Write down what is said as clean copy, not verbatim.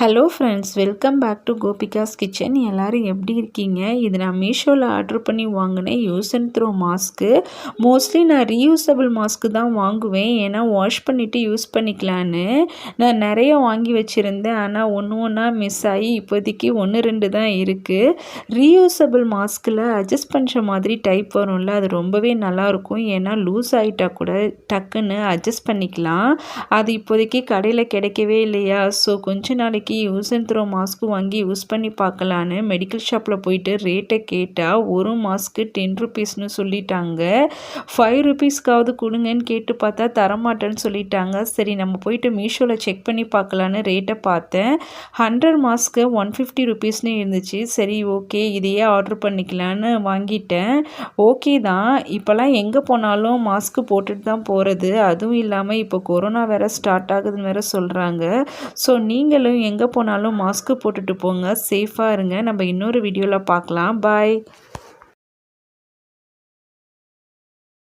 Hello friends, welcome back to Gopika's kitchen. எல்லோரும் எப்படி இருக்கீங்க? இது நான் மீஷோவில் ஆர்டர் பண்ணி வாங்கினேன் use and throw mask. Mostly நான் ரீயூசபிள் மாஸ்க்கு தான் வாங்குவேன், ஏன்னா வாஷ் பண்ணிவிட்டு யூஸ் பண்ணிக்கலான்னு. நான் நிறைய வாங்கி வச்சுருந்தேன், ஆனால் ஒன்று ஒன்றா மிஸ் ஆகி இப்போதைக்கு 1-2 தான் இருக்குது. ரீயூசபிள் மாஸ்கில் அட்ஜஸ்ட் பண்ணுற மாதிரி டைப் வரும்ல, அது ரொம்பவே நல்லாயிருக்கும். ஏன்னா லூஸ் ஆகிட்டா கூட டக்குன்னு அட்ஜஸ்ட் பண்ணிக்கலாம். அது இப்போதைக்கு கடையில் கிடைக்கவே இல்லையா, ஸோ கொஞ்ச நாளைக்கு யூஸ் அண்ட் த்ரோ மாஸ்க்கு வாங்கி யூஸ் பண்ணி பார்க்கலான்னு மெடிக்கல் ஷாப்பில் போயிட்டு ரேட்டை கேட்டால் ஒரு மாஸ்க்கு 10 ருபீஸ்னு சொல்லிட்டாங்க. 5 ருபீஸ்க்காவது கொடுங்கன்னு கேட்டு பார்த்தா தரமாட்டேன்னு சொல்லிட்டாங்க. சரி, நம்ம போயிட்டு மீஷோவில் செக் பண்ணி பார்க்கலான்னு ரேட்டை பார்த்தேன். 100 மாஸ்க்கு 150 ருபீஸ்னு இருந்துச்சு. சரி, ஓகே, இதையே ஆர்டர் பண்ணிக்கலான்னு வாங்கிட்டேன். ஓகே தான், இப்போல்லாம் எங்கே போனாலும் மாஸ்க்கு போட்டுட்டு தான் போகிறது. அதுவும் இல்லாமல் இப்போ கொரோனா வேறு ஸ்டார்ட் ஆகுதுன்னு வேறு சொல்கிறாங்க. ஸோ நீங்களும் எங்கே போனாலும் மாஸ்க்கு போட்டுட்டு போங்க, சேஃபாக இருங்க. நம்ம இன்னொரு வீடியோவில் பார்க்கலாம். பாய்.